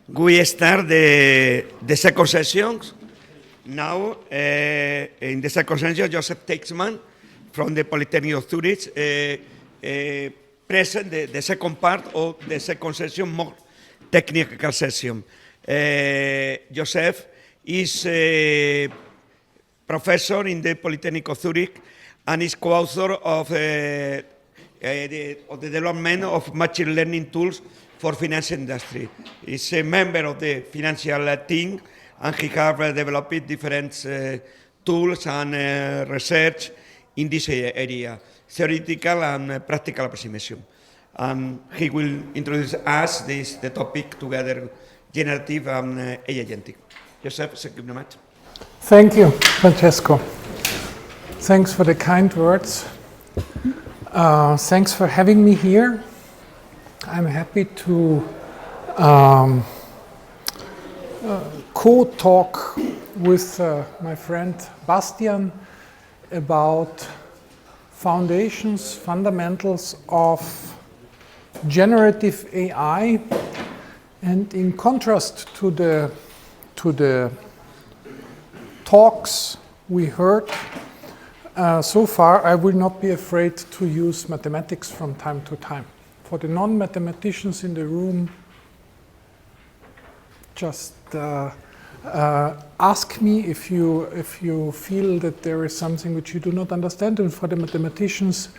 We start the second session. Now, in the second session, Josef Teichmann from the Polytechnic of Zurich present the second part of the second session, more technical session. Josef is a professor in the Polytechnic of Zurich and is co-author of the development of machine learning tools for finance industry. He's a member of the financial team, and he has developed different tools and research in this area, theoretical and practical approximation. And he will introduce us the topic together, generative and agentic. Josef, thank you very much. Thank you, Francesco. Thanks for the kind words. Thanks for having me here. I'm happy to co-talk with my friend Bastian about fundamentals of generative AI, and in contrast to the talks we heard so far, I will not be afraid to use mathematics from time to time. For the non-mathematicians in the room, just ask me if you feel that there is something which you do not understand. And for the mathematicians,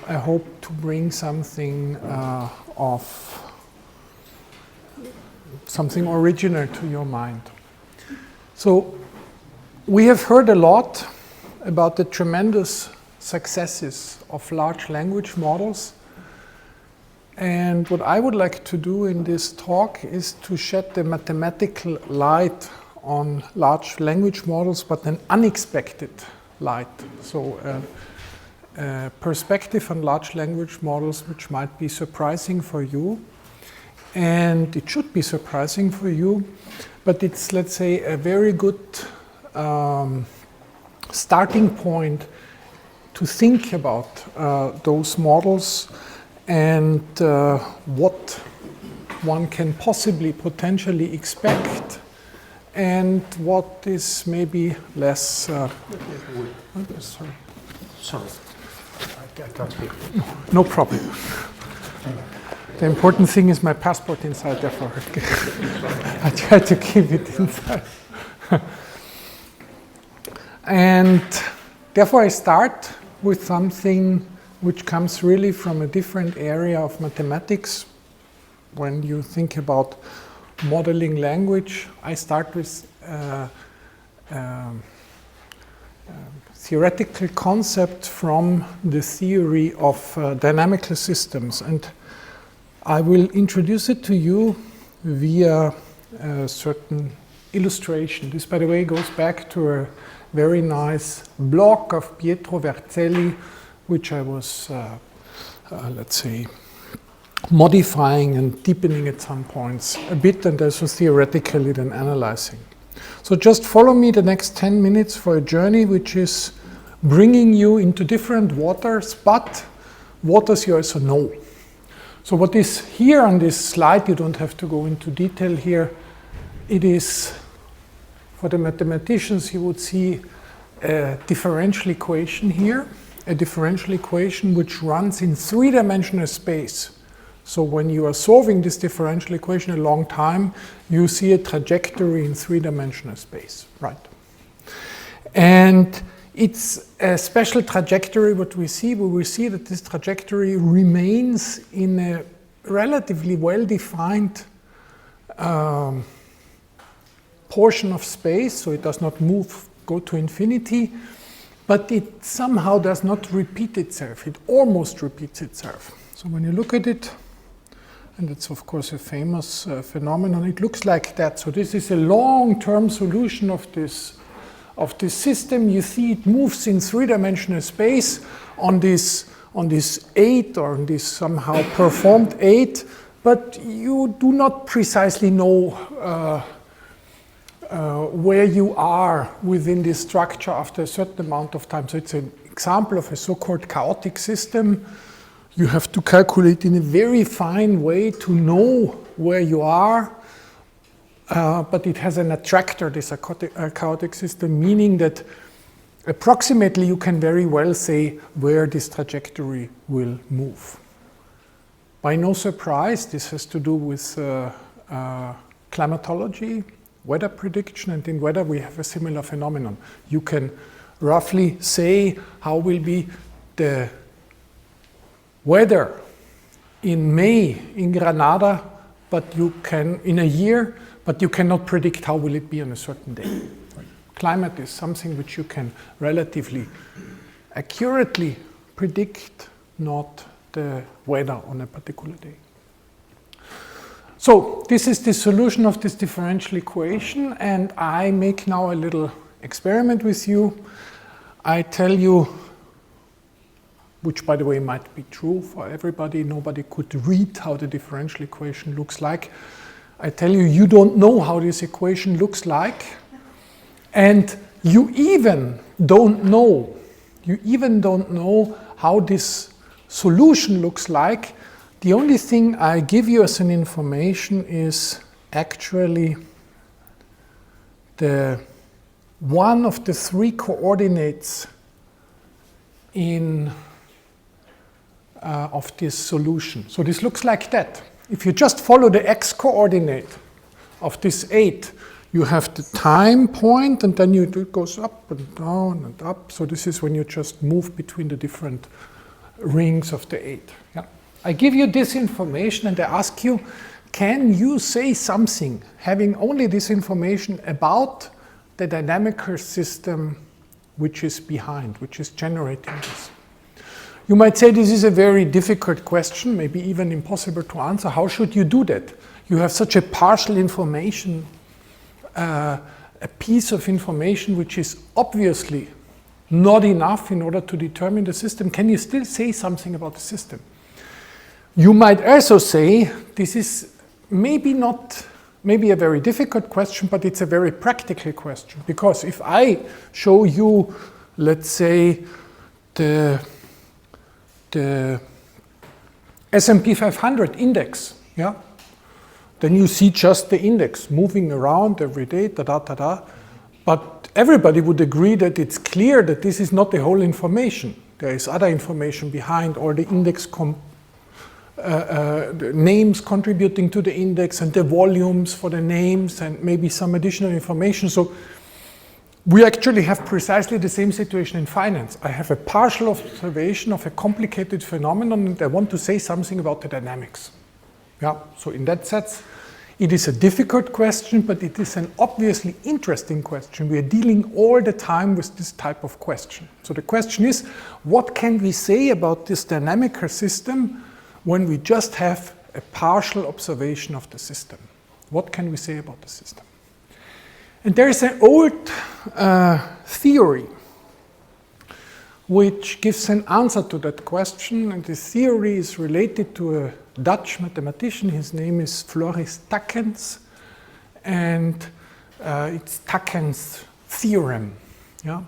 I hope to bring something something original to your mind. So we have heard a lot about the tremendous successes of large language models. And what I would like to do in this talk is to shed the mathematical light on large language models, but an unexpected light. So a perspective on large language models which might be surprising for you. And it should be surprising for you, but it's, let's say, a very good starting point to think about those models and what one can potentially expect, and what is maybe less. Sorry. I can't speak. No problem. The important thing is my passport inside, therefore I try to keep it inside. And therefore I start with something which comes really from a different area of mathematics. When you think about modeling language, I start with theoretical concept from the theory of dynamical systems. And I will introduce it to you via a certain illustration. This, by the way, goes back to a very nice blog of Pietro Verzelli, which I was, let's say, modifying and deepening at some points a bit, and also theoretically then analyzing. So just follow me the next 10 minutes for a journey which is bringing you into different waters, but waters you also know. So what is here on this slide, you don't have to go into detail here. It is, for the mathematicians, you would see a differential equation here. A differential equation which runs in three-dimensional space. So when you are solving this differential equation a long time, you see a trajectory in three-dimensional space, right? And it's a special trajectory what we see. We will see that this trajectory remains in a relatively well-defined portion of space, so it does not go to infinity. But it somehow does not repeat itself. It almost repeats itself. So when you look at it, and it's of course a famous phenomenon, it looks like that. So this is a long-term solution of this system. You see it moves in three-dimensional space on this 8, or on this somehow performed 8, but you do not precisely know where you are within this structure after a certain amount of time. So it's an example of a so-called chaotic system. You have to calculate in a very fine way to know where you are, but it has an attractor, this chaotic system, meaning that approximately you can very well say where this trajectory will move. By no surprise, this has to do with climatology, weather prediction, and in weather we have a similar phenomenon. You can roughly say how will be the weather in May in Granada, but you can, in a year, but you cannot predict how will it be on a certain day. Climate is something which you can relatively accurately predict, not the weather on a particular day. So this is the solution of this differential equation, and I make now a little experiment with you. I tell you, which by the way might be true for everybody, nobody could read how the differential equation looks like. I tell you, you don't know how this equation looks like, and you even don't know how this solution looks like. The only thing I give you as an information is actually the one of the three coordinates of this solution. So this looks like that. If you just follow the x coordinate of this 8, you have the time point, and then it goes up and down and up. So this is when you just move between the different rings of the 8. Yeah. I give you this information and I ask you, can you say something, having only this information, about the dynamical system which is behind, which is generating this? You might say this is a very difficult question, maybe even impossible to answer. How should you do that? You have such a partial information, a piece of information which is obviously not enough in order to determine the system. Can you still say something about the system? You might also say this is maybe a very difficult question, but it's a very practical question. Because if I show you, let's say, the S&P 500 index, yeah, then you see just the index moving around every day, But everybody would agree that it's clear that this is not the whole information. There is other information behind, or the index the names contributing to the index, and the volumes for the names, and maybe some additional information. So we actually have precisely the same situation in finance. I have a partial observation of a complicated phenomenon, and I want to say something about the dynamics. Yeah. So in that sense, it is a difficult question, but it is an obviously interesting question. We are dealing all the time with this type of question. So the question is, what can we say about this dynamical system when we just have a partial observation of the system? What can we say about the system? And there is an old theory which gives an answer to that question, and this theory is related to a Dutch mathematician. His name is Floris Tackens, and it's Tackens' theorem. Yeah?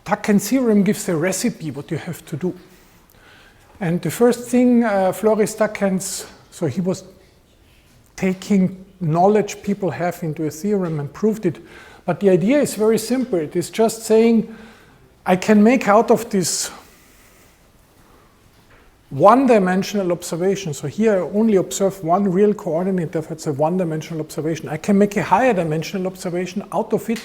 Tackens' theorem gives a recipe what you have to do. And the first thing Floris Tackens, so he was taking knowledge people have into a theorem and proved it. But the idea is very simple. It is just saying, I can make out of this one-dimensional observation. So here I only observe one real coordinate, therefore it's a one-dimensional observation. I can make a higher dimensional observation out of it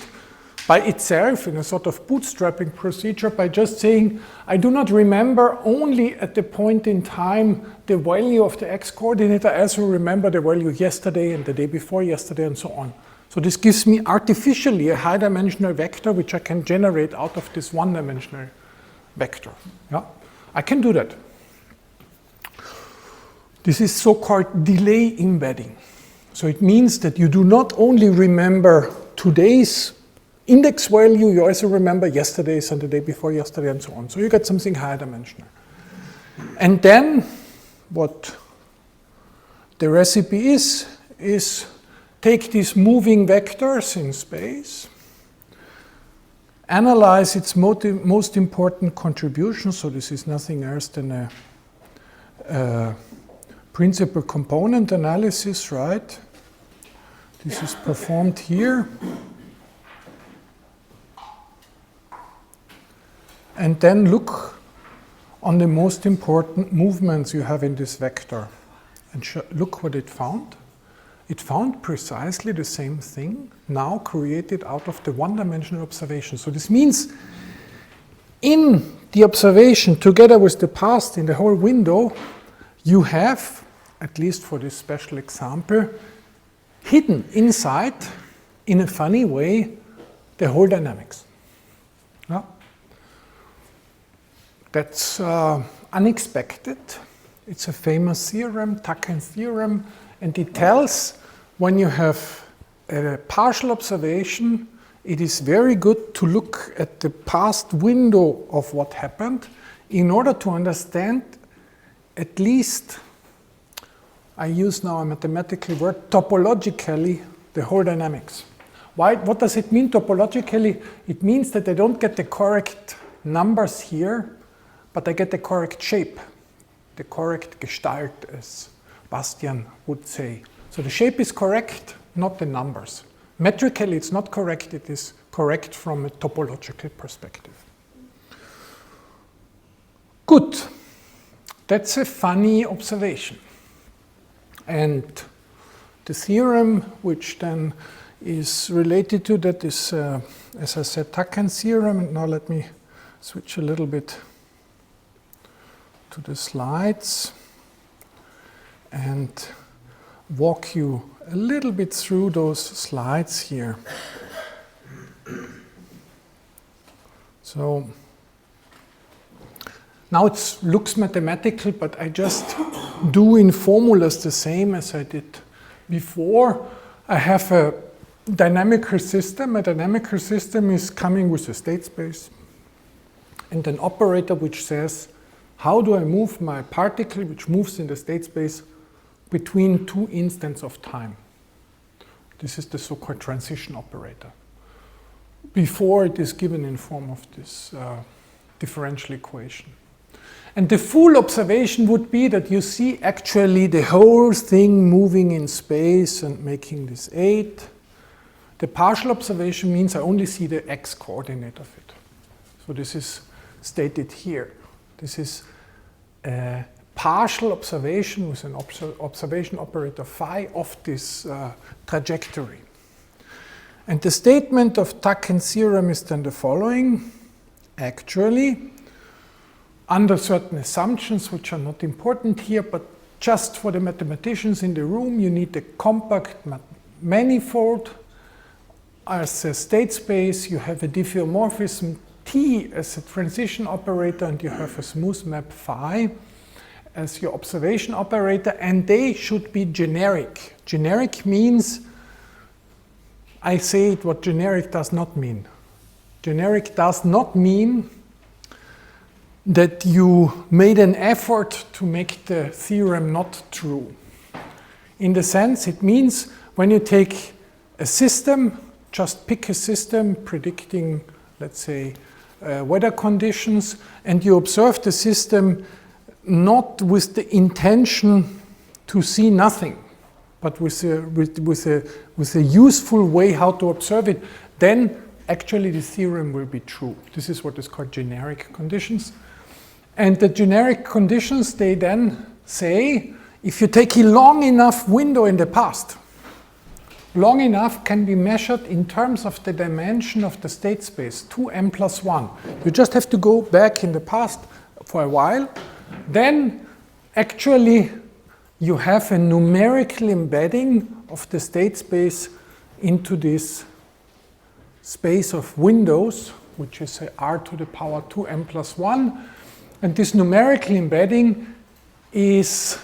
by itself in a sort of bootstrapping procedure by just saying, I do not remember only at the point in time the value of the x-coordinate, I also remember the value yesterday and the day before yesterday and so on. So this gives me artificially a high-dimensional vector which I can generate out of this one-dimensional vector. Yeah? I can do that. This is so-called delay embedding. So it means that you do not only remember today's index value, you also remember yesterday's and the day before yesterday and so on. So you get something higher dimensional. And then what the recipe is take these moving vectors in space, analyze its most important contribution. So this is nothing else than a principal component analysis, right? This is performed here. And then look on the most important movements you have in this vector. And look what it found. It found precisely the same thing, now created out of the one-dimensional observation. So this means in the observation, together with the past in the whole window, you have, at least for this special example, hidden inside, in a funny way, the whole dynamics. Yeah? That's unexpected. It's a famous theorem, Teichmann's theorem, and it tells when you have a partial observation, it is very good to look at the past window of what happened in order to understand at least, I use now a mathematical word, topologically, the whole dynamics. What does it mean topologically? It means that I don't get the correct numbers here, but I get the correct shape, the correct Gestalt, as Bastian would say. So the shape is correct, not the numbers. Metrically, it's not correct. It is correct from a topological perspective. Good. That's a funny observation. And the theorem, which then is related to that, is, as I said, Teichmann's theorem. And now let me switch a little bit to the slides and walk you a little bit through those slides here. So now it looks mathematical, but I just do in formulas the same as I did before. I have a dynamical system. A dynamical system is coming with a state space and an operator which says, how do I move my particle which moves in the state space between two instants of time? This is the so-called transition operator. Before it is given in form of this differential equation. And the full observation would be that you see actually the whole thing moving in space and making this 8. The partial observation means I only see the x coordinate of it. So this is stated here. This is a partial observation with an observation operator phi of this trajectory. And the statement of Teichmann's theorem is then the following. Actually, under certain assumptions, which are not important here, but just for the mathematicians in the room, you need a compact manifold. As a state space, you have a diffeomorphism T as a transition operator, and you have a smooth map phi as your observation operator, and they should be generic. Generic means, I say it what generic does not mean. Generic does not mean that you made an effort to make the theorem not true. In the sense, it means when you take a system, just pick a system predicting, let's say, weather conditions, and you observe the system not with the intention to see nothing, but with a useful way how to observe it, then actually the theorem will be true. This is what is called generic conditions. And the generic conditions, they then say, if you take a long enough window in the past, long enough can be measured in terms of the dimension of the state space, 2m plus 1. You just have to go back in the past for a while. Then actually you have a numerical embedding of the state space into this space of windows, which is a r to the power 2m plus 1. And this numerical embedding is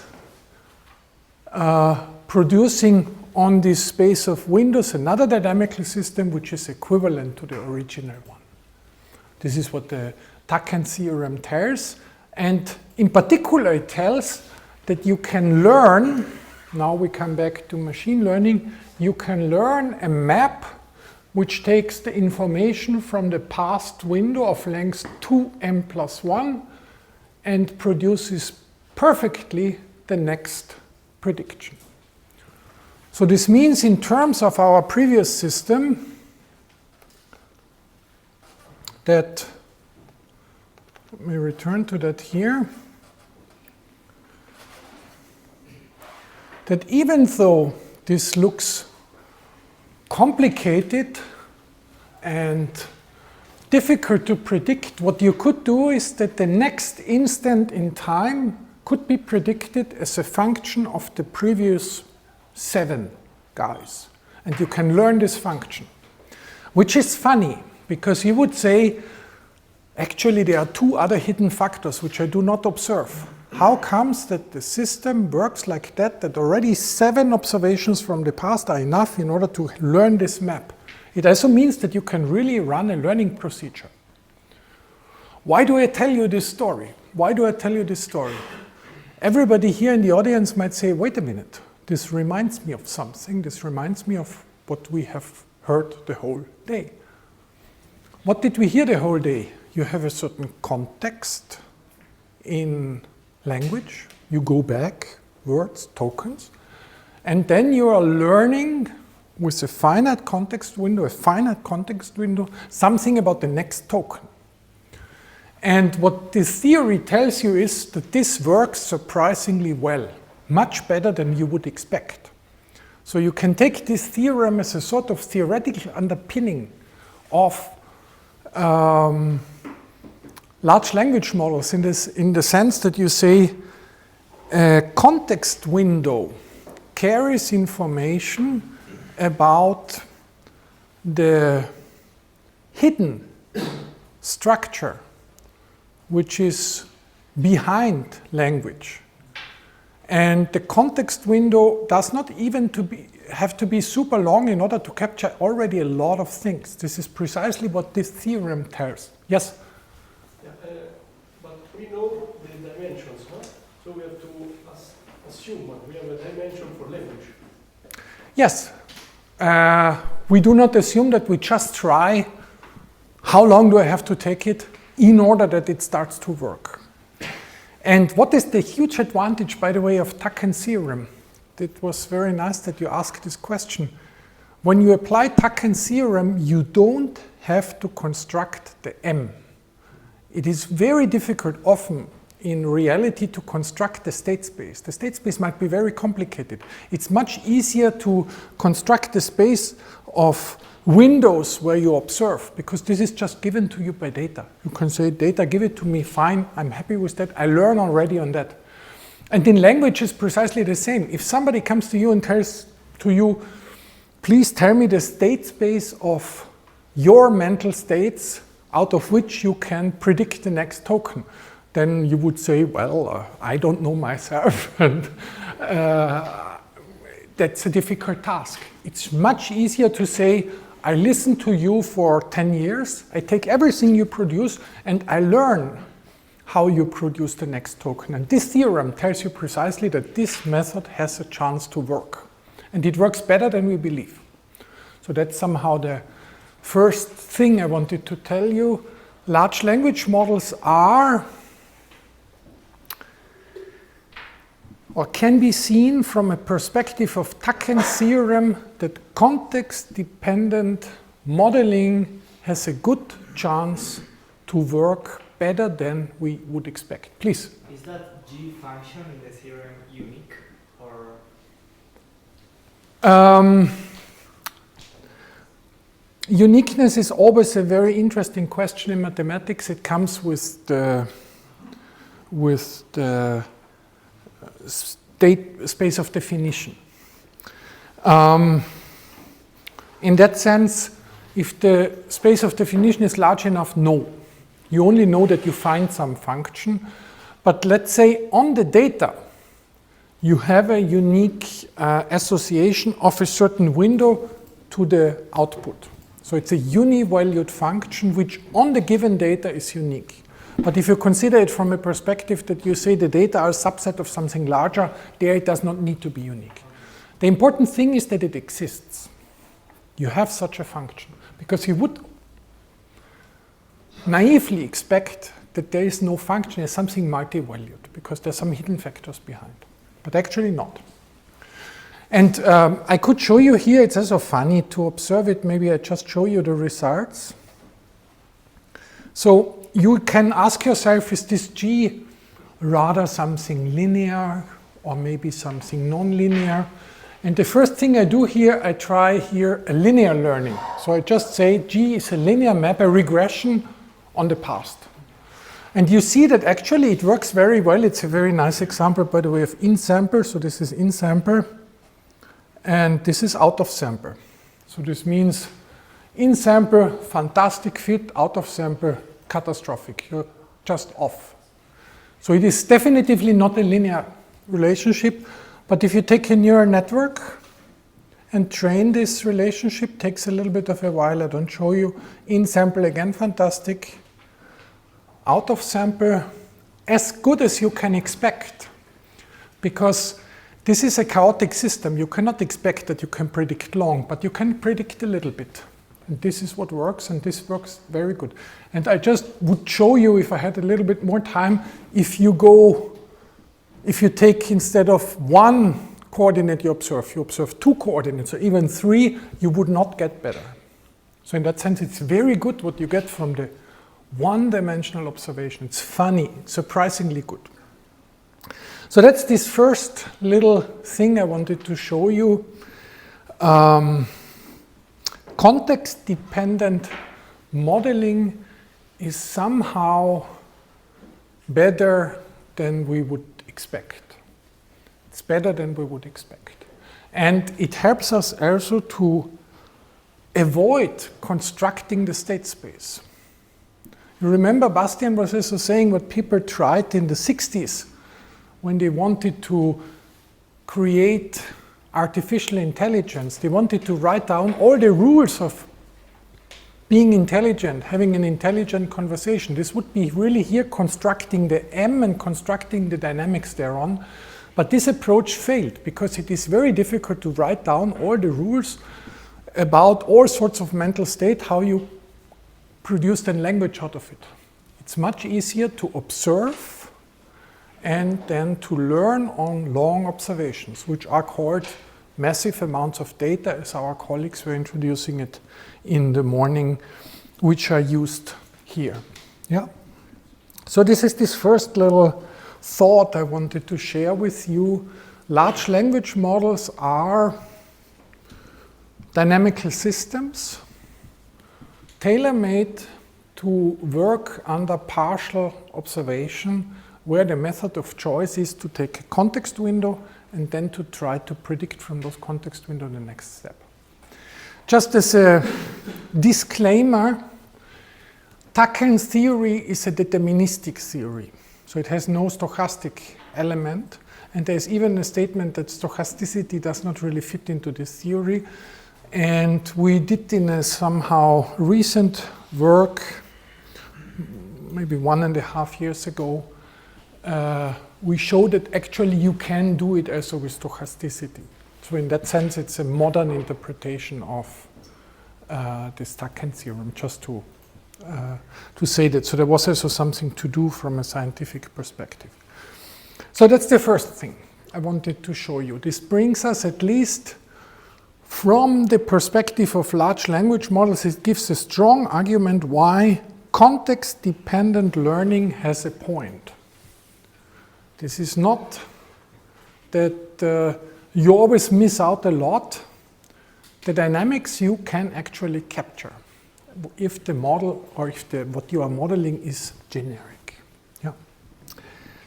producing on this space of windows another dynamical system which is equivalent to the original one. This is what the Teichmann's theorem tells. And in particular, it tells that you can learn, now we come back to machine learning, you can learn a map which takes the information from the past window of length 2m plus 1 and produces perfectly the next prediction. So this means in terms of our previous system that, let me return to that here, that even though this looks complicated and difficult to predict, what you could do is that the next instant in time could be predicted as a function of the previous 7 guys. And you can learn this function, which is funny, because you would say, actually there are 2 other hidden factors which I do not observe. How comes that the system works like that, that already 7 observations from the past are enough in order to learn this map? It also means that you can really run a learning procedure. Why do I tell you this story? Why do I tell you this story? Everybody here in the audience might say, wait a minute, this reminds me of something. This reminds me of what we have heard the whole day. What did we hear the whole day? You have a certain context in language. You go back, words, tokens, and then you are learning with a finite context window, something about the next token. And what this theory tells you is that this works surprisingly well, much better than you would expect. So you can take this theorem as a sort of theoretical underpinning of large language models in the sense that you say a context window carries information about the hidden structure which is behind language. And the context window does not even have to be super long in order to capture already a lot of things. This is precisely what this theorem tells. Yes? But we know the dimensions, huh? So we have to assume that we have a dimension for language. Yes. We do not assume that, we just try how long do I have to take it in order that it starts to work. And what is the huge advantage, by the way, of Teichmann's theorem? It was very nice that you asked this question. When you apply Teichmann's theorem, you don't have to construct the M. It is very difficult often in reality to construct the state space. The state space might be very complicated. It's much easier to construct the space of windows where you observe, because this is just given to you by data. You can say, data, give it to me, fine, I'm happy with that, I learn already on that. And in language it's precisely the same. If somebody comes to you and tells to you, please tell me the state space of your mental states out of which you can predict the next token, then you would say, well, I don't know myself, and that's a difficult task. It's much easier to say, I listen to you for 10 years, I take everything you produce, and I learn how you produce the next token. And this theorem tells you precisely that this method has a chance to work. And it works better than we believe. So that's somehow the first thing I wanted to tell you. Large language models are, or can be seen from a perspective of Teichmann's theorem, that context-dependent modeling has a good chance to work better than we would expect. Please. Is that G function in the theorem unique, or? Uniqueness is always a very interesting question in mathematics. It comes with the state space of definition. In that sense, if the space of definition is large enough, no. You only know that you find some function. But let's say on the data, you have a unique association of a certain window to the output. So it's a uni-valued function which on the given data is unique. But if you consider it from a perspective that you say the data are a subset of something larger, there it does not need to be unique. The important thing is that it exists. You have such a function, because you would naively expect that there is no function as something multi-valued, because there's some hidden factors behind, but actually not. And I could show you here, it's also funny to observe it. Maybe I just show you the results. So you can ask yourself, is this G rather something linear or maybe something non-linear? And the first thing I do here, I try here a linear learning. So I just say G is a linear map, a regression on the past. And you see that actually it works very well. It's a very nice example, by the way, of in-sample. So this is in-sample, and this is out-of-sample. So this means in-sample, fantastic fit, out-of-sample, catastrophic. You're just off. So it is definitively not a linear relationship, but if you take a neural network and train this relationship, takes a little bit of a while, I don't show you. In-sample again, fantastic. Out-of-sample, as good as you can expect, because this is a chaotic system. You cannot expect that you can predict long, but you can predict a little bit. And this is what works, and this works very good. And I just would show you, if I had a little bit more time, if you take instead of one coordinate you observe 2 coordinates, or even 3, you would not get better. So in that sense, it's very good what you get from the one-dimensional observation. It's funny, it's surprisingly good. So that's this first little thing I wanted to show you. Context-dependent modeling is somehow better than we would expect. It's better than we would expect. And it helps us also to avoid constructing the state space. You remember Bastian was also saying what people tried in the 60s when they wanted to create artificial intelligence. They wanted to write down all the rules of being intelligent, having an intelligent conversation. This would be really here constructing the M and constructing the dynamics thereon. But this approach failed because it is very difficult to write down all the rules about all sorts of mental state, how you produced a language out of it. It's much easier to observe and then to learn on long observations, which are called massive amounts of data, as our colleagues were introducing it in the morning, which are used here. Yeah. So this is this first little thought I wanted to share with you. Large language models are dynamical systems tailor-made to work under partial observation, where the method of choice is to take a context window and then to try to predict from those context windows the next step. Just as a disclaimer, Teichmann's theory is a deterministic theory. So it has no stochastic element. And there's even a statement that stochasticity does not really fit into this theory. And we did in a somehow recent work, maybe 1.5 years ago, we showed that actually you can do it also with stochasticity. So in that sense, it's a modern interpretation of this Teichmann theorem, just to say that. So there was also something to do from a scientific perspective. So that's the first thing I wanted to show you. This brings us, at least from the perspective of large language models, it gives a strong argument why context-dependent learning has a point. This is not that you always miss out a lot. The dynamics you can actually capture if the model or if what you are modeling is generic. Yeah.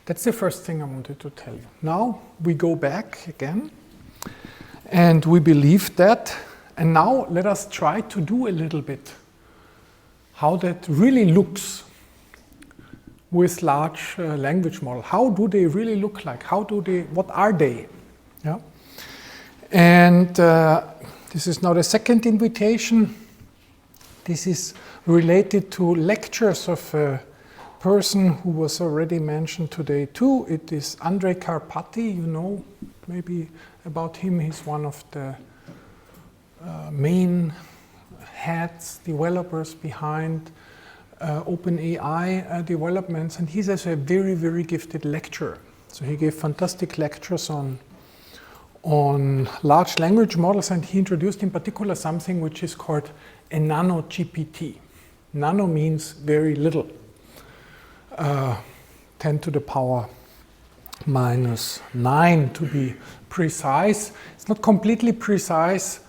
That's the first thing I wanted to tell you. Now we go back again and we believe that. And now let us try to do a little bit how that really looks with large language model. How do they really look like? What are they? Yeah. And this is now the second invitation. This is related to lectures of a person who was already mentioned today too. It is Andrej Karpathy. You know maybe about him. He's one of the main heads, developers behind OpenAI developments, and he's also a very, very gifted lecturer. So he gave fantastic lectures on on large language models, and he introduced in particular something which is called a nano GPT. Nano means very little, 10 to the power minus 9 to be precise. It's not completely precise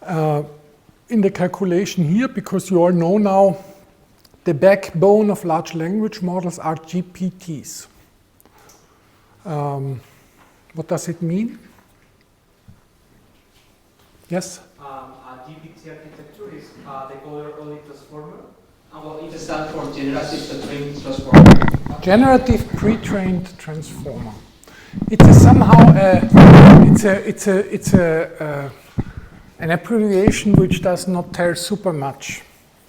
in the calculation here, because you all know now the backbone of large language models are GPTs. What does it mean? Yes? A GPT architecture is they call it early transformer. Well, it stands for generative pre-trained transformer. Generative pre-trained transformer. It's a somehow an abbreviation which does not tell super much.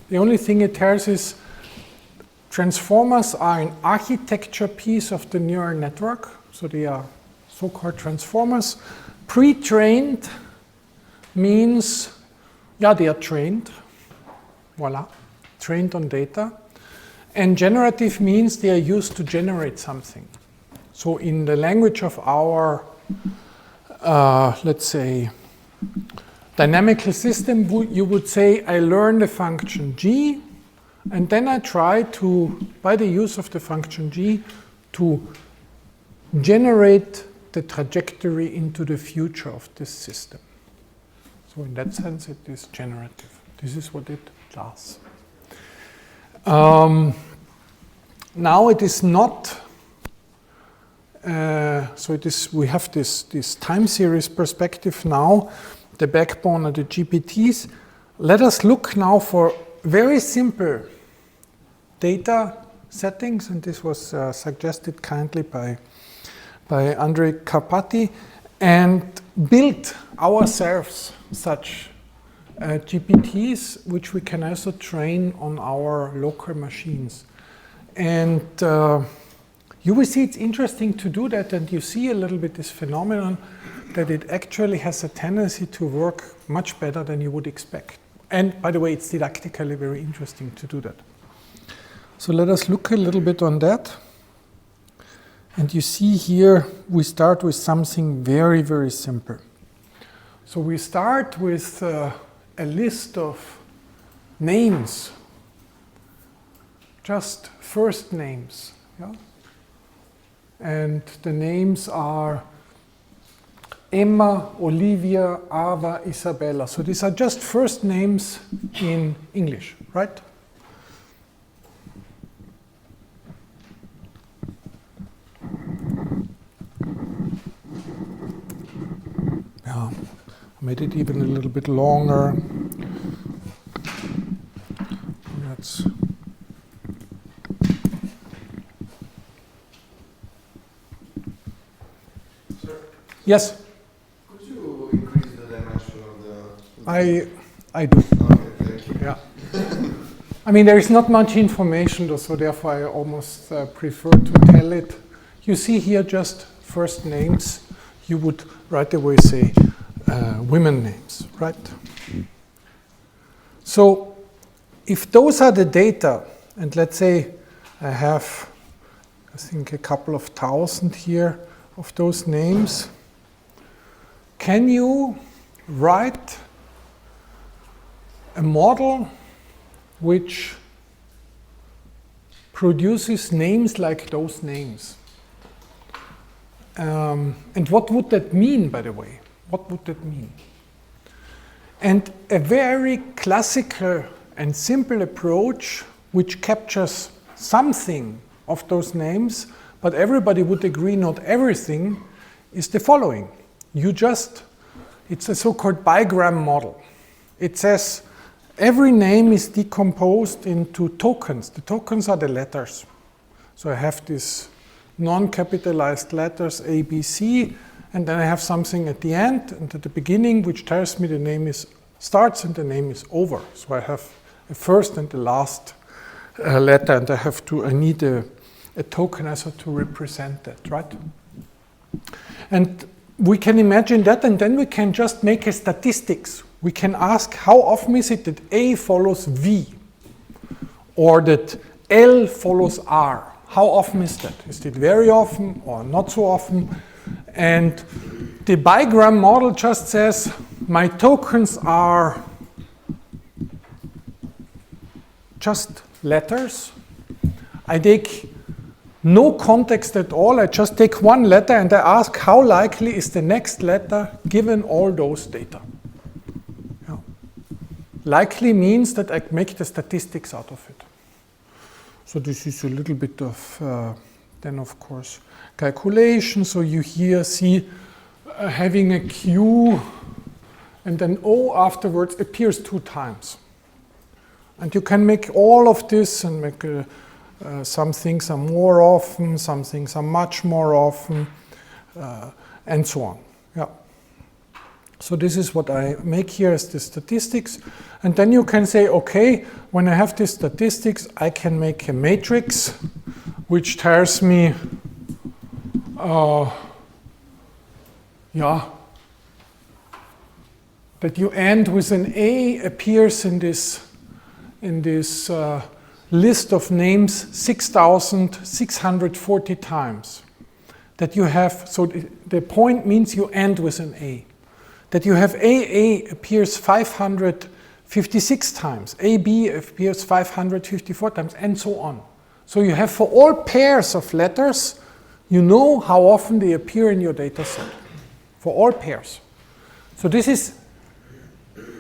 The only thing it tells is transformers are an architecture piece of the neural network, so they are so-called transformers. Pre-trained means, yeah, they are trained, voila, trained on data. And generative means they are used to generate something. So in the language of our, let's say, dynamical system, you would say, I learn the function g, and then I try to, by the use of the function g, to generate the trajectory into the future of this system. So in that sense, it is generative. This is what it does. Now it is not, so it is, we have this time series perspective now, the backbone of the GPTs. Let us look now for very simple data settings, and this was suggested kindly by Andrei Karpathy, and build ourselves such GPTs, which we can also train on our local machines. And you will see it's interesting to do that, and you see a little bit this phenomenon that it actually has a tendency to work much better than you would expect. And by the way, it's didactically very interesting to do that. So let us look a little bit on that. And you see here, we start with something very, very simple. So we start with a list of names, just first names. Yeah? And the names are Emma, Olivia, Ava, Isabella. So these are just first names in English, right? Yeah, I made it even a little bit longer. That's yes. Could you increase the dimension of the? I do. Okay, thank you. Yeah. I mean, there is not much information, though, so therefore I almost prefer to tell it. You see here just first names. You would right away say women names, right? So if those are the data, and let's say I have, I think, a couple of thousand here of those names, can you write a model which produces names like those names? And what would that mean, by the way? What would that mean? And a very classical and simple approach which captures something of those names, but everybody would agree not everything, is the following. It's a so-called bigram model. It says every name is decomposed into tokens. The tokens are the letters. So I have these non-capitalized letters A, B, C, and then I have something at the end and at the beginning which tells me the name is starts and the name is over. So I have a first and the last letter, and I need a token also to represent that, right? And we can imagine that, and then we can just make a statistics. We can ask how often is it that A follows V, or that L follows R. How often is that? Is it very often or not so often? And the bigram model just says my tokens are just letters. I take no context at all. I just take one letter and I ask how likely is the next letter given all those data. Yeah. Likely means that I make the statistics out of it. So this is a little bit of, then of course, calculation. So you here see having a Q and then O afterwards appears 2 times. And you can make all of this and make some things are more often, some things are much more often, and so on. Yeah. So this is what I make here as the statistics. And then you can say, okay, when I have these statistics, I can make a matrix which tells me, that you end with an A appears in this list of names 6,640 times. That you have, so the point means you end with an A. That you have AA appears 556 times, AB appears 554 times, and so on. So you have for all pairs of letters, you know how often they appear in your data set. For all pairs. So this is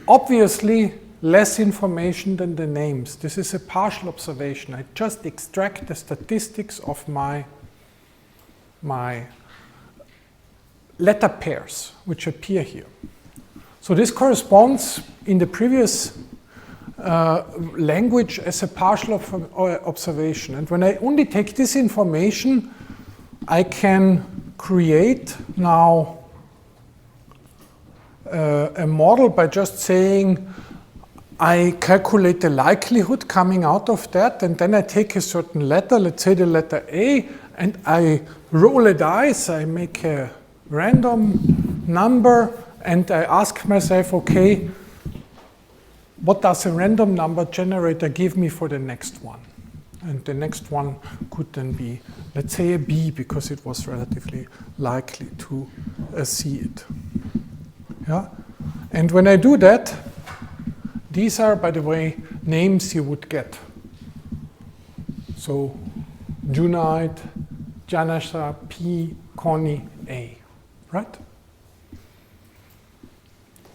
obviously less information than the names. This is a partial observation. I just extract the statistics of my letter pairs which appear here. So this corresponds in the previous language as a partial observation. And when I only take this information, I can create now a model by just saying I calculate the likelihood coming out of that, and then I take a certain letter, let's say the letter A, and I roll a dice, I make a random number, and I ask myself, okay, what does a random number generator give me for the next one? And the next one could then be, let's say, a B, because it was relatively likely to see it. Yeah? And when I do that, these are, by the way, names you would get. So, Junaid, Janasha, P, Connie, A, right?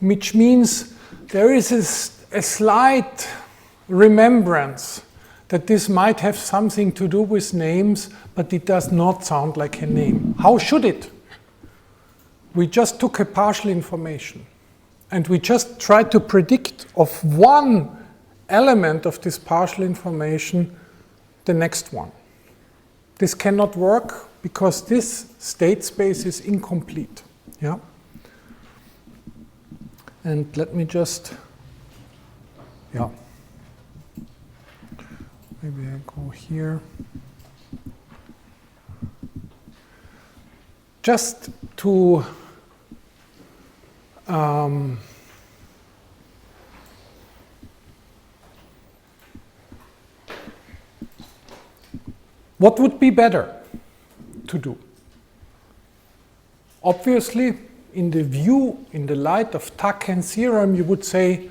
Which means there is a slight remembrance that this might have something to do with names, but it does not sound like a name. How should it? We just took a partial information. And we just tried to predict of one element of this partial information the next one. This cannot work because this state space is incomplete. Yeah? And let me just, maybe I go here. Just to what would be better to do? Obviously, in the light of Teichmann's theorem, you would say,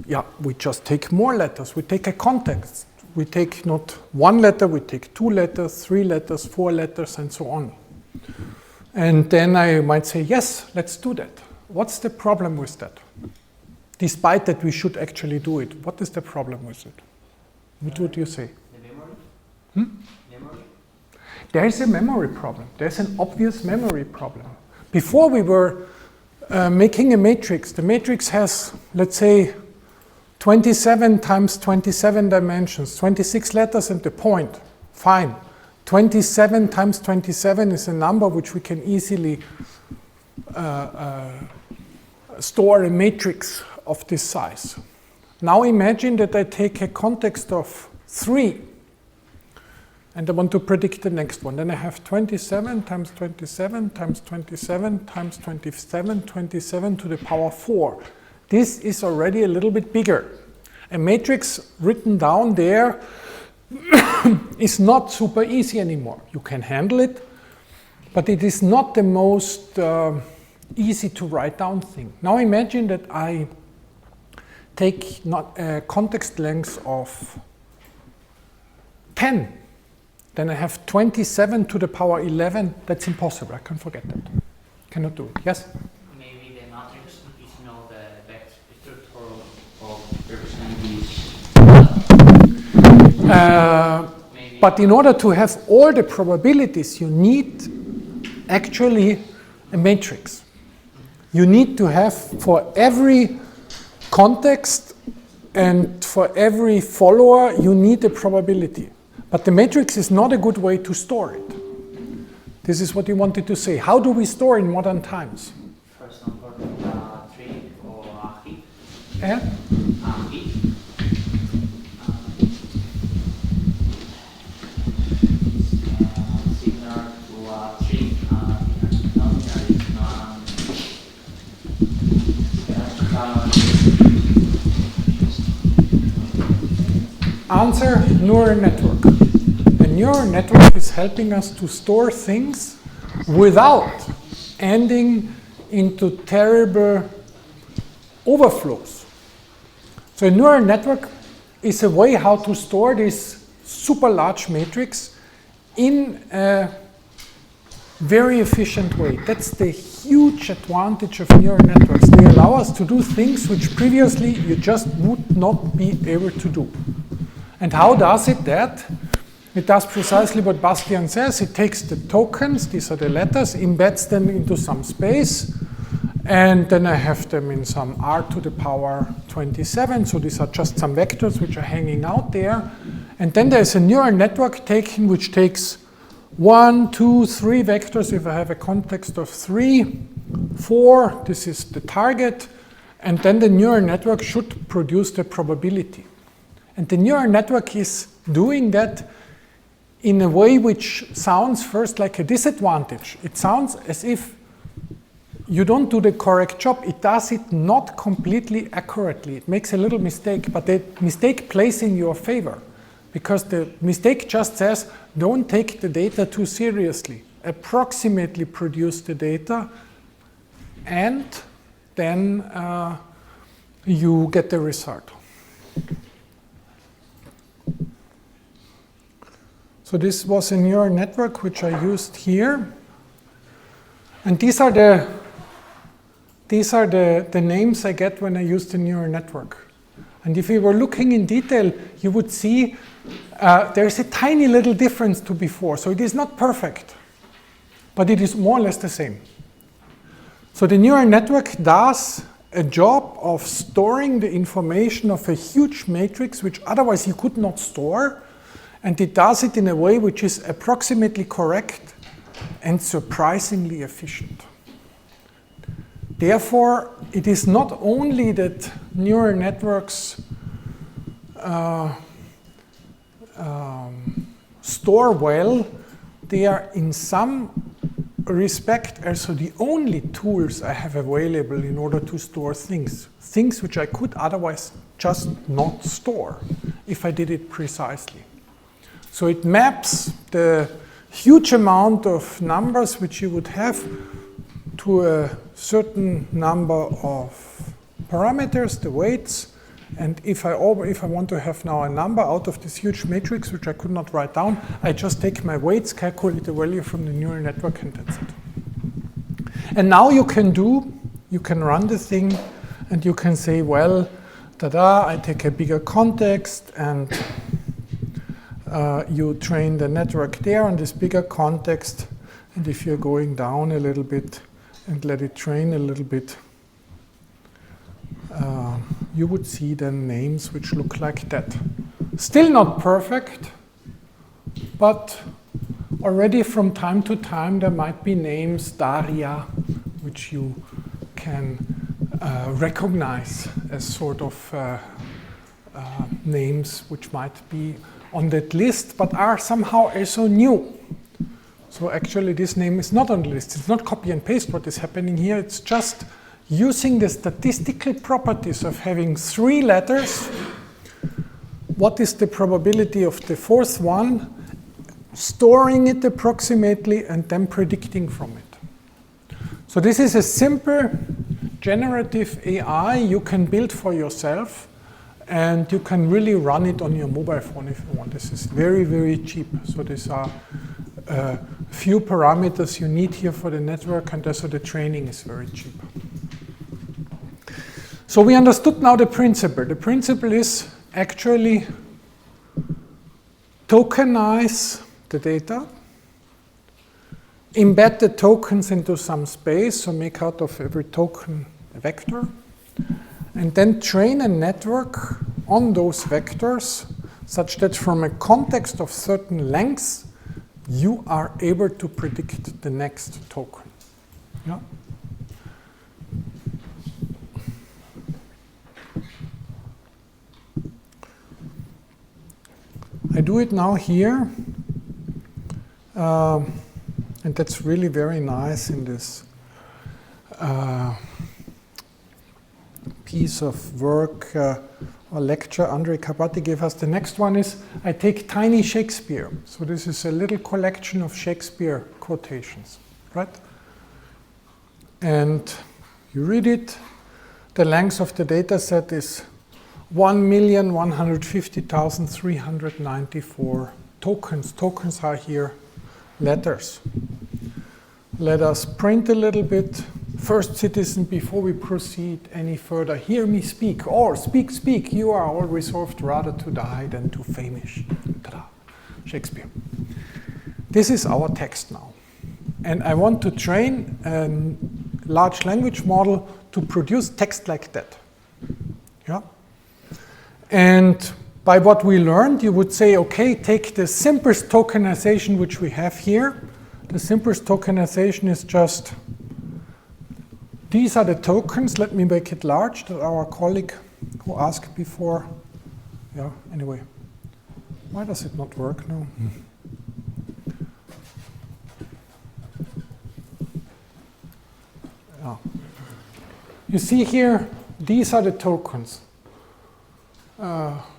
yeah, we just take more letters. We take a context. We take not one letter, we take 2 letters, 3 letters, 4 letters, and so on. And then I might say, yes, let's do that. What's the problem with that? Despite that we should actually do it, what is the problem with it? What would you say? The memory? Memory? There is a memory problem. There's an obvious memory problem. Before we were making a matrix, the matrix has, let's say, 27 times 27 dimensions, 26 letters and the point. Fine. 27 times 27 is a number which we can easily store a matrix of this size. Now imagine that I take a context of 3 and I want to predict the next one. Then I have 27 times 27 times 27 times 27, 27 to the power 4. This is already a little bit bigger. A matrix written down there is not super easy anymore. You can handle it, but it is not the most easy to write down thing. Now imagine that I take not a context length of 10. Then I have 27 to the power 11. That's impossible. I can forget that. Cannot do it. Yes? Maybe the matrix is not the vector of representing this. But in order to have all the probabilities, you need actually a matrix. You need to have for every context and for every follower, you need a probability. But the matrix is not a good way to store it. This is what you wanted to say. How do we store in modern times? For example, tree or a heap. Yeah? A heap. Similar to a tree. Answer, neural network. A neural network is helping us to store things without ending into terrible overflows. So a neural network is a way how to store this super large matrix in a very efficient way. That's the huge advantage of neural networks. They allow us to do things which previously you just would not be able to do. And how does it that? It does precisely what Bastian says. It takes the tokens, these are the letters, embeds them into some space, and then I have them in some r to the power 27. So these are just some vectors which are hanging out there. And then there's a neural network taken which takes 1, 2, 3 vectors. If I have a context of 3, 4, this is the target. And then the neural network should produce the probability. And the neural network is doing that in a way which sounds first like a disadvantage. It sounds as if you don't do the correct job. It does it not completely accurately. It makes a little mistake, but the mistake plays in your favor because the mistake just says, don't take the data too seriously. Approximately produce the data, and then you get the result. So this was a neural network which I used here. And these are the names I get when I use the neural network. And if we were looking in detail, you would see there's a tiny little difference to before. So it is not perfect, but it is more or less the same. So the neural network does a job of storing the information of a huge matrix which otherwise you could not store. And it does it in a way which is approximately correct and surprisingly efficient. Therefore, it is not only that neural networks store well, they are in some respect also the only tools I have available in order to store things which I could otherwise just not store if I did it precisely. So it maps the huge amount of numbers which you would have to a certain number of parameters, the weights. And if I want to have now a number out of this huge matrix, which I could not write down, I just take my weights, calculate the value from the neural network, and that's it. And now you can run the thing, and you can say, well, I take a bigger context, and you train the network there on this bigger context. And if you're going down a little bit and let it train a little bit, you would see then names which look like that. Still not perfect, but already from time to time there might be names, Daria, which you can recognize as sort of names which might be on that list, but are somehow also new. So actually this name is not on the list. It's not copy and paste what is happening here. It's just using the statistical properties of having 3 letters. What is the probability of the 4th one? Storing it approximately and then predicting from it. So this is a simple generative AI you can build for yourself, and you can really run it on your mobile phone if you want. This is very, very cheap. So these are few parameters you need here for the network, and also the training is very cheap. So we understood now the principle. The principle is actually tokenize the data, embed the tokens into some space, so make out of every token a vector, and then train a network on those vectors such that from a context of certain lengths, you are able to predict the next token. Yeah? I do it now here, and that's really very nice in this piece of work or lecture Andrei Karpathy gave us. The next one is I take tiny Shakespeare. So this is a little collection of Shakespeare quotations, right? And you read it. The length of the data set is 1,150,394 tokens. Tokens are here letters. Let us print a little bit. First citizen, before we proceed any further, hear me speak, or speak, speak, you are all resolved rather to die than to famish. Ta-da. Shakespeare. This is our text now. And I want to train a large language model to produce text like that. Yeah? And by what we learned, you would say, okay, take the simplest tokenization which we have here. The simplest tokenization is just, these are the tokens. Let me make it large, that our colleague who asked before. Yeah, anyway. Why does it not work now? Yeah. You see here, these are the tokens.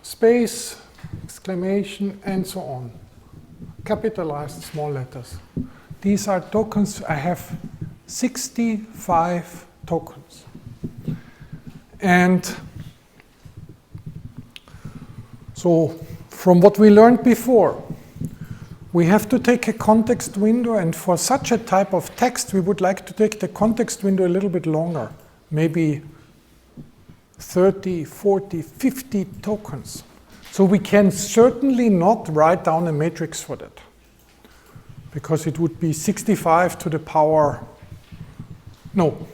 Space, exclamation, and so on. Capitalized small letters. These are tokens. I have 65 tokens. And so from what we learned before, we have to take a context window, and for such a type of text, we would like to take the context window a little bit longer, maybe 30, 40, 50 tokens. So we can certainly not write down a matrix for that, because it would be 65 to the power, no,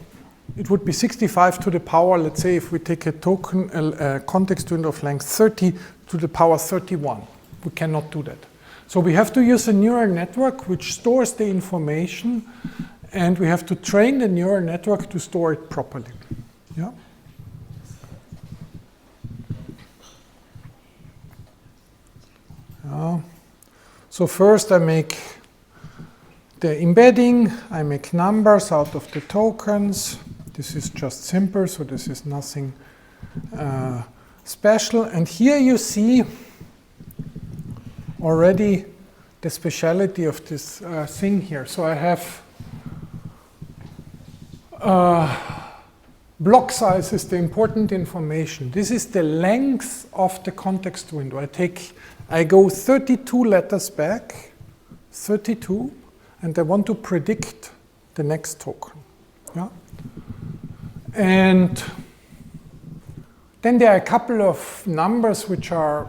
it would be 65 to the power, let's say if we take a token, a context window of length 30 to the power 31. We cannot do that. So we have to use a neural network which stores the information, and we have to train the neural network to store it properly. Yeah? So first I make the embedding, I make numbers out of the tokens. This is just simple, so this is nothing special. And here you see already the speciality of this thing here. So I have block size is the important information. This is the length of the context window. I go 32 letters back, 32, and I want to predict the next token. Yeah? And then there are a couple of numbers which are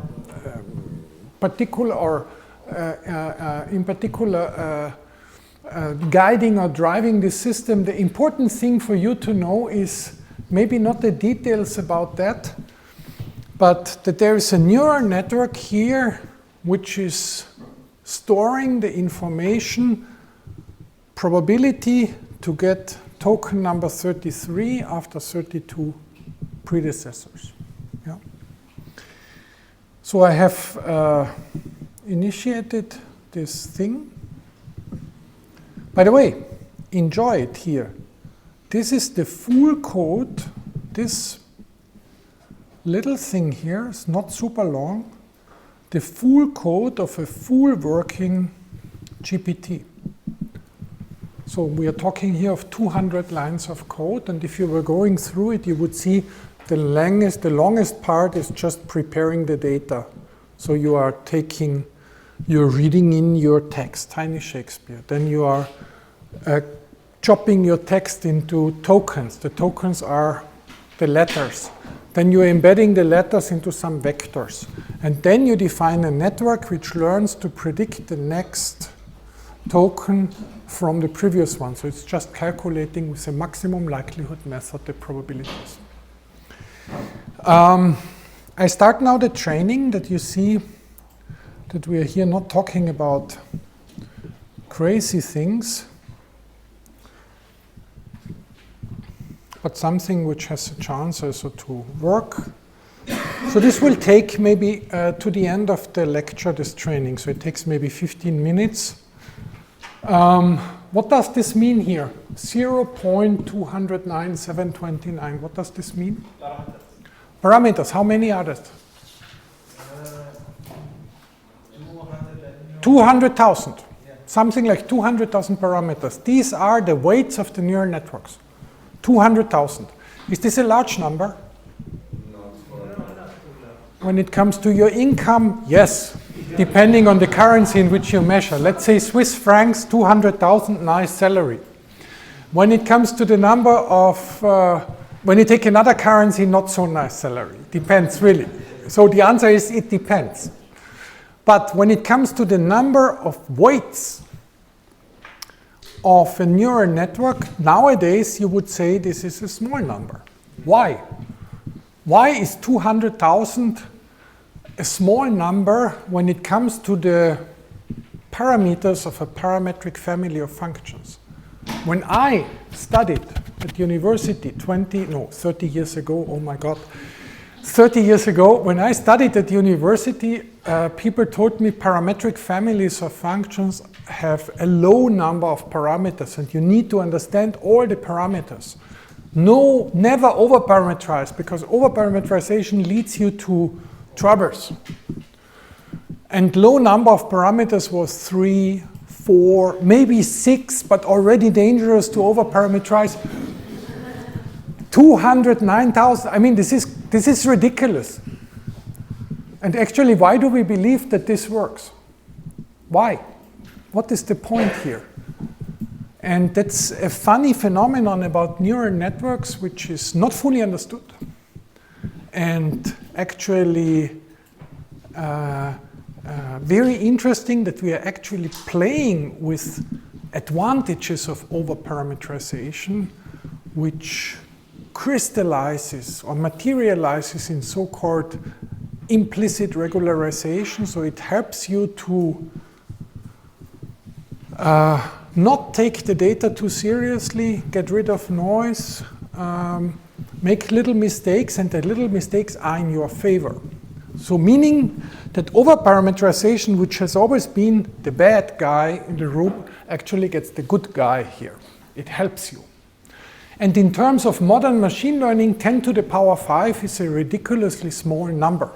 particular or in particular guiding or driving the system. The important thing for you to know is maybe not the details about that, but that there is a neural network here which is storing the information probability to get token number 33 after 32 predecessors. Yeah. So I have initiated this thing. By the way, enjoy it here. This is the full code. This little thing here is not super long. The full code of a full working GPT. So we are talking here of 200 lines of code, and if you were going through it, you would see the longest part is just preparing the data. So you're reading in your text, tiny Shakespeare. Then you are chopping your text into tokens. The tokens are the letters. Then you're embedding the letters into some vectors. And then you define a network which learns to predict the next token from the previous one. So it's just calculating with a maximum likelihood method the probabilities. I start now the training that you see that we are here not talking about crazy things, but something which has a chance also to work. So this will take maybe to the end of the lecture, this training. So it takes maybe 15 minutes. What does this mean here? 0.209729. What does this mean? Parameters. How many are that? 200,000. Something like 200,000 parameters. These are the weights of the neural networks. 200,000. Is this a large number? When it comes to your income, yes, depending on the currency in which you measure. Let's say Swiss francs, 200,000, nice salary. When it comes to the number of, when you take another currency, not so nice salary. Depends really. So the answer is it depends. But when it comes to the number of weights of a neural network, nowadays you would say this is a small number. Why? Why is 200,000 a small number when it comes to the parameters of a parametric family of functions? When I studied at university 30 years ago, oh my God, 30 years ago, when I studied at university, people told me parametric families of functions have a low number of parameters, and you need to understand all the parameters. No, never overparameterize, because overparameterization leads you to troubles. And low number of parameters was 3, 4, maybe 6, but already dangerous to overparameterize. 209,000. I mean, this is ridiculous. And actually, why do we believe that this works? Why? What is the point here? And that's a funny phenomenon about neural networks, which is not fully understood. And actually very interesting that we are actually playing with advantages of overparameterization, which crystallizes or materializes in so-called implicit regularization. So it helps you to not take the data too seriously, get rid of noise, make little mistakes, and the little mistakes are in your favor. So meaning that overparameterization, which has always been the bad guy in the room, actually gets the good guy here. It helps you. And in terms of modern machine learning, 10 to the power 5 is a ridiculously small number.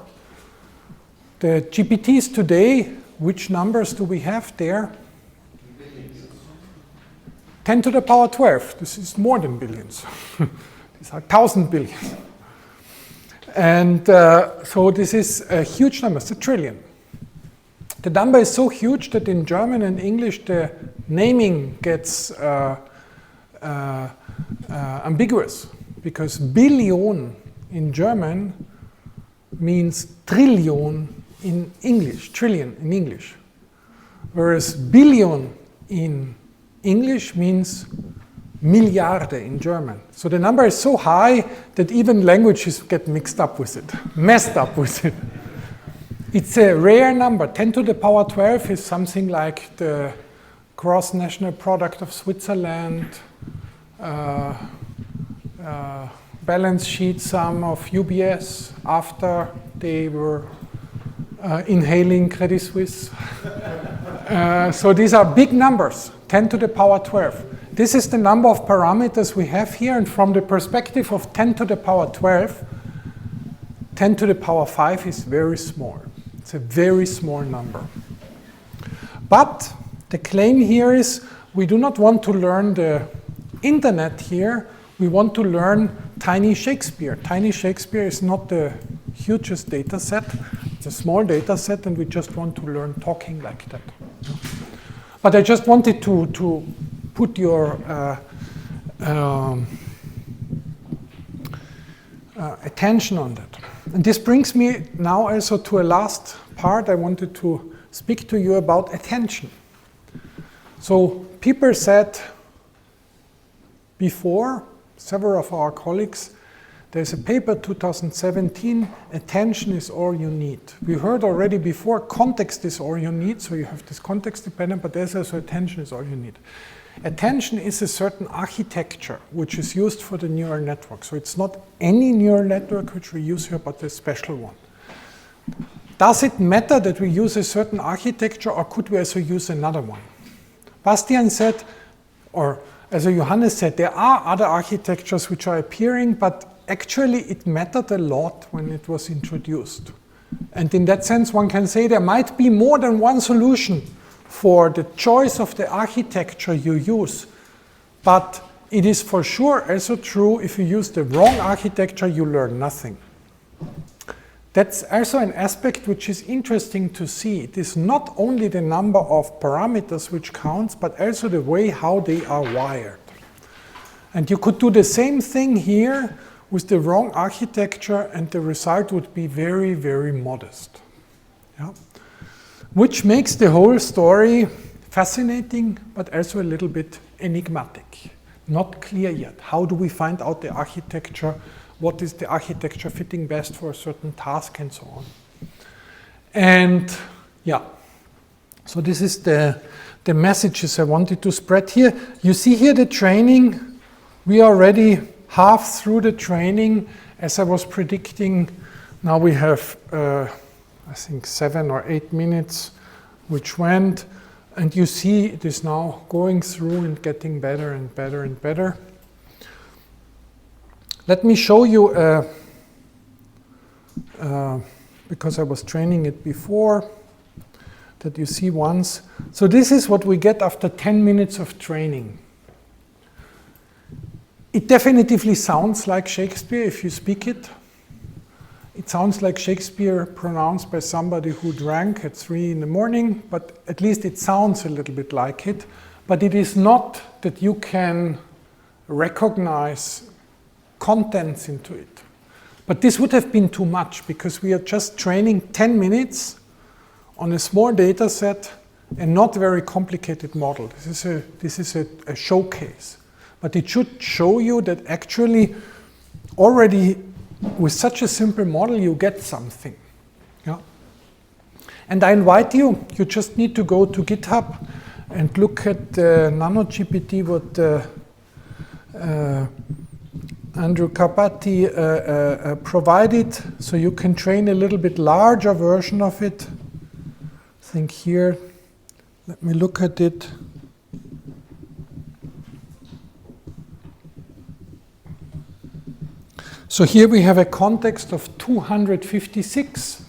The GPTs today, which numbers do we have there? 10 to the power 12. This is more than billions. These are 1,000 billions. And so this is a huge number. It's a trillion. The number is so huge that in German and English the naming gets ambiguous, because billion in German means trillion in English, trillion in English, whereas billion in English means Milliarde in German. So the number is so high that even languages get mixed up with it, messed up with it. It's a rare number. 10 to the power 12 is something like the gross national product of Switzerland, balance sheet sum of UBS after they were inhaling Credit Suisse. So these are big numbers, 10 to the power 12. This is the number of parameters we have here, and from the perspective of 10 to the power 12, 10 to the power 5 is very small. It's a very small number. But the claim here is, we do not want to learn the internet here. We want to learn tiny Shakespeare. Tiny Shakespeare is not the hugest data set. It's a small data set, and we just want to learn talking like that. But I just wanted to put your attention on that. And this brings me now also to a last part. I wanted to speak to you about attention. So people said before, several of our colleagues, there's a paper 2017, attention is all you need. We heard already before, context is all you need, so you have this context dependent, but there's also attention is all you need. Attention is a certain architecture which is used for the neural network. So it's not any neural network which we use here, but a special one. Does it matter that we use a certain architecture, or could we also use another one? Bastian said, or as Johannes said, there are other architectures which are appearing, but actually it mattered a lot when it was introduced. And in that sense, one can say there might be more than one solution for the choice of the architecture you use. But it is for sure also true, if you use the wrong architecture, you learn nothing. That's also an aspect which is interesting to see. It is not only the number of parameters which counts, but also the way how they are wired. And you could do the same thing here with the wrong architecture, and the result would be very, very modest. Yeah? Which makes the whole story fascinating, but also a little bit enigmatic. Not clear yet. How do we find out the architecture? What is the architecture fitting best for a certain task, and so on. And yeah, so this is the messages I wanted to spread here. You see here the training. We are already half through the training, as I was predicting. Now we have, I think, 7 or 8 minutes which went. And you see it is now going through and getting better and better and better. Let me show you, because I was training it before, that you see once. So this is what we get after 10 minutes of training. It definitively sounds like Shakespeare if you speak it. It sounds like Shakespeare pronounced by somebody who drank at 3 in the morning, but at least it sounds a little bit like it. But it is not that you can recognize contents into it. But this would have been too much, because we are just training 10 minutes on a small data set and not very complicated model. This is a showcase. But it should show you that actually already with such a simple model you get something. Yeah? And I invite you, you just need to go to GitHub and look at the NanoGPT, what Andrew Karpati provided, so you can train a little bit larger version of it. I think here, let me look at it. So here we have a context of 256.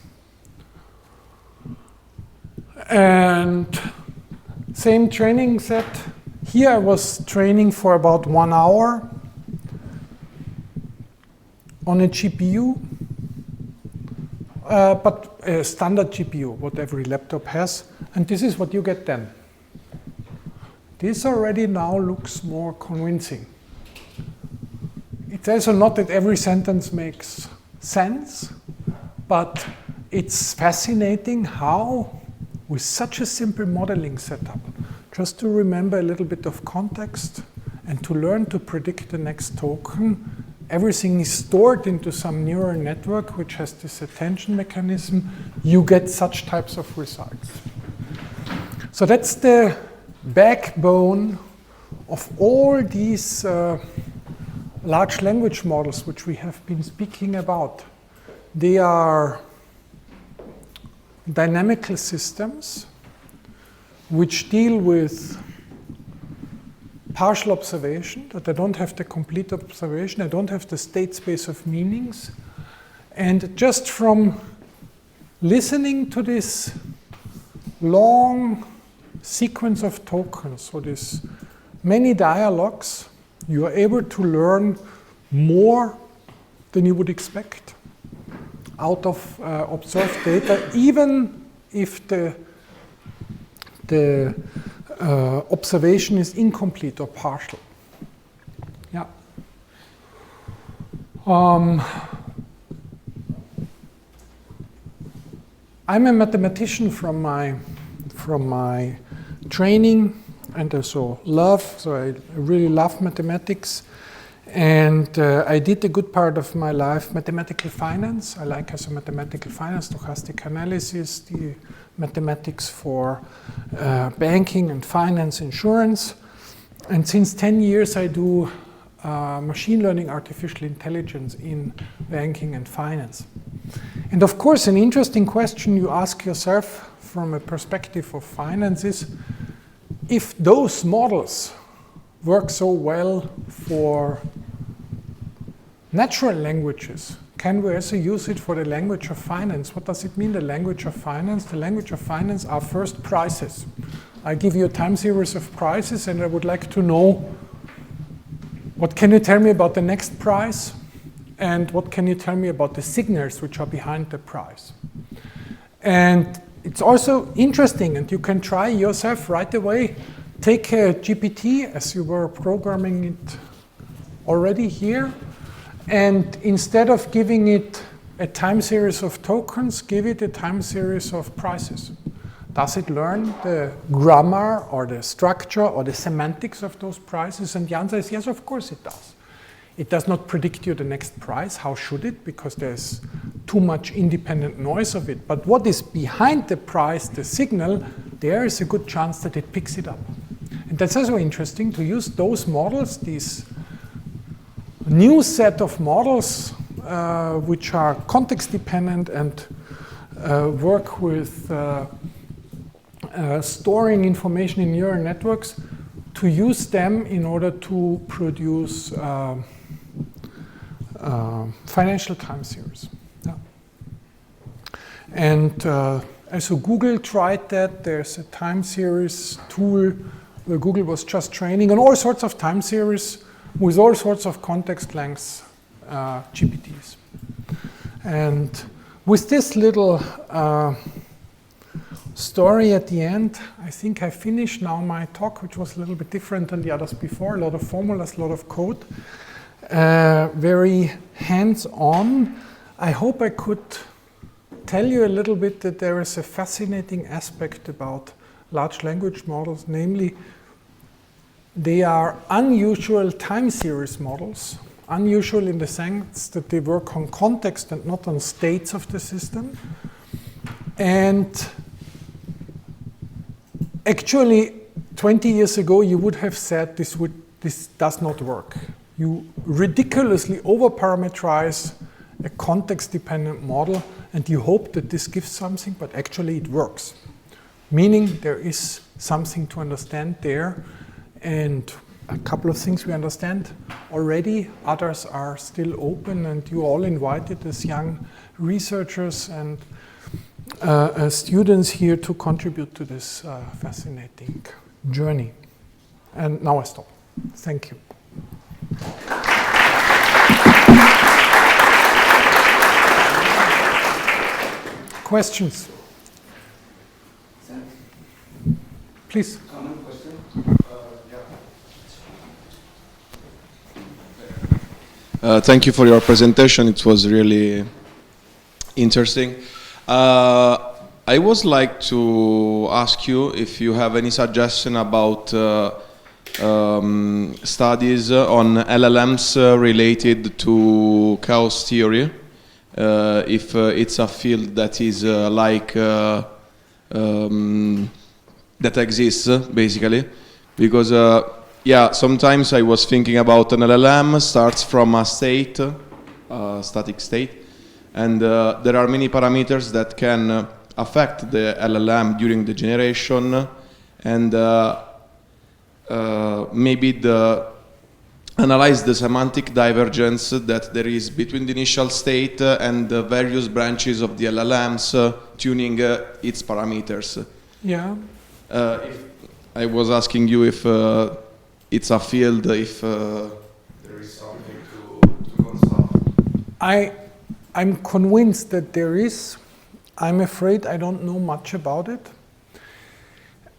And same training set. Here I was training for about 1 hour on a GPU, but a standard GPU, what every laptop has. And this is what you get then. This already now looks more convincing. It's also not that every sentence makes sense, but it's fascinating how, with such a simple modeling setup, just to remember a little bit of context and to learn to predict the next token, everything is stored into some neural network which has this attention mechanism, you get such types of results. So that's the backbone of all these large language models which we have been speaking about. They are dynamical systems which deal with partial observation, that I don't have the complete observation, I don't have the state space of meanings. And just from listening to this long sequence of tokens, so this many dialogues, you are able to learn more than you would expect out of observed data, even if the observation is incomplete or partial. Yeah. I'm a mathematician from my training, and also so I really love mathematics. And I did a good part of my life mathematical finance. I like also mathematical finance, stochastic analysis, the mathematics for banking and finance, insurance. And since 10 years I do machine learning, artificial intelligence in banking and finance. And of course, an interesting question you ask yourself from a perspective of finance is, if those models work so well for natural languages, can we also use it for the language of finance? What does it mean, the language of finance? The language of finance are first prices. I give you a time series of prices, and I would like to know, what can you tell me about the next price? And what can you tell me about the signals which are behind the price? And it's also interesting, and you can try yourself right away. Take a GPT, as you were programming it already here, and instead of giving it a time series of tokens, give it a time series of prices. Does it learn the grammar or the structure or the semantics of those prices? And the answer is yes, of course it does. It does not predict you the next price. How should it? Because there's too much independent noise of it. But what is behind the price, the signal, there is a good chance that it picks it up. And that's also interesting to use those models, these new set of models, which are context dependent and work with storing information in neural networks, to use them in order to produce financial time series. Yeah. And also Google tried that. There's a time series tool where Google was just training on all sorts of time series with all sorts of context lengths GPTs. And with this little story at the end, I think I finished now my talk, which was a little bit different than the others before. A lot of formulas, a lot of code, very hands-on. I hope I could tell you a little bit that there is a fascinating aspect about large language models, namely they are unusual time series models, unusual in the sense that they work on context and not on states of the system. And actually, 20 years ago, you would have said this does not work. You ridiculously overparameterize a context-dependent model, and you hope that this gives something, but actually it works. Meaning there is something to understand there, and a couple of things we understand already, others are still open, and you all invited as young researchers and students here to contribute to this fascinating journey. And now I stop. Thank you. Questions? Please. Common question. Thank you for your presentation. It was really interesting. I would like to ask you if you have any suggestion about studies on LLMs related to chaos theory, if it's a field that is that exists basically, because yeah, sometimes I was thinking about an LLM starts from a state, static state, and there are many parameters that can affect the LLM during the generation, and maybe analyze the semantic divergence that there is between the initial state and the various branches of the LLMs tuning its parameters. Yeah. If I was asking you if it's a field, if there is something to consult. I'm convinced that there is. I'm afraid I don't know much about it.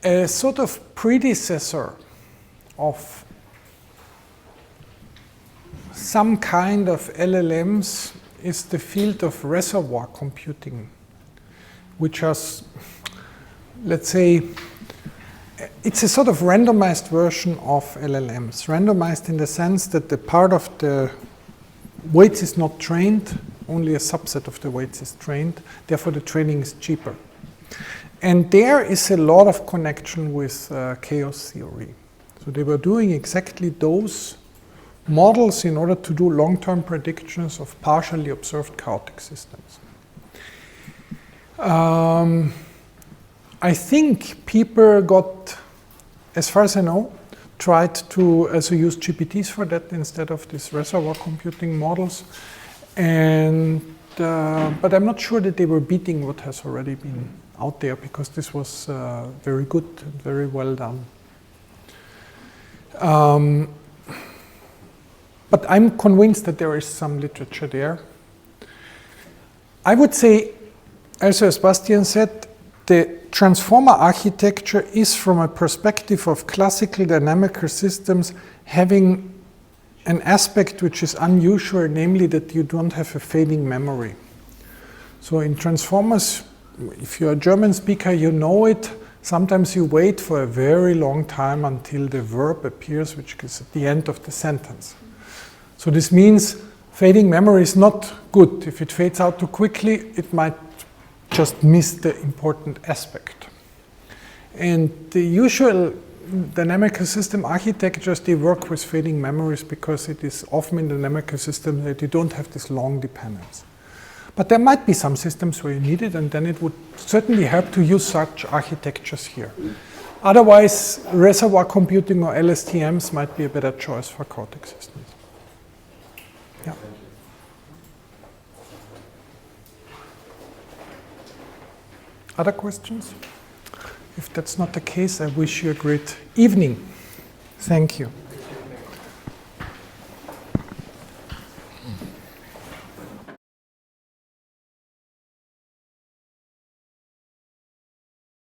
A sort of predecessor of some kind of LLMs is the field of reservoir computing, which has, let's say, it's a sort of randomized version of LLMs. Randomized in the sense that the part of the weights is not trained, only a subset of the weights is trained, therefore the training is cheaper. And there is a lot of connection with chaos theory. So they were doing exactly those models in order to do long-term predictions of partially observed chaotic systems. I think people got, as far as I know, tried to also use GPTs for that instead of these reservoir computing models. And but I'm not sure that they were beating what has already been out there, because this was very good and very well done. But I'm convinced that there is some literature there. I would say, also as Bastian said, the transformer architecture is, from a perspective of classical dynamical systems, having an aspect which is unusual, namely that you don't have a fading memory. So in transformers, if you're a German speaker, you know it. Sometimes you wait for a very long time until the verb appears, which is at the end of the sentence. So this means fading memory is not good. If it fades out too quickly, it might just miss the important aspect. And the usual dynamical system architectures, they work with fading memories because it is often in dynamical systems that you don't have this long dependence. But there might be some systems where you need it, and then it would certainly help to use such architectures here. Otherwise, reservoir computing or LSTMs might be a better choice for chaotic systems. Yeah. Other questions? If that's not the case, I wish you a great evening. Thank you.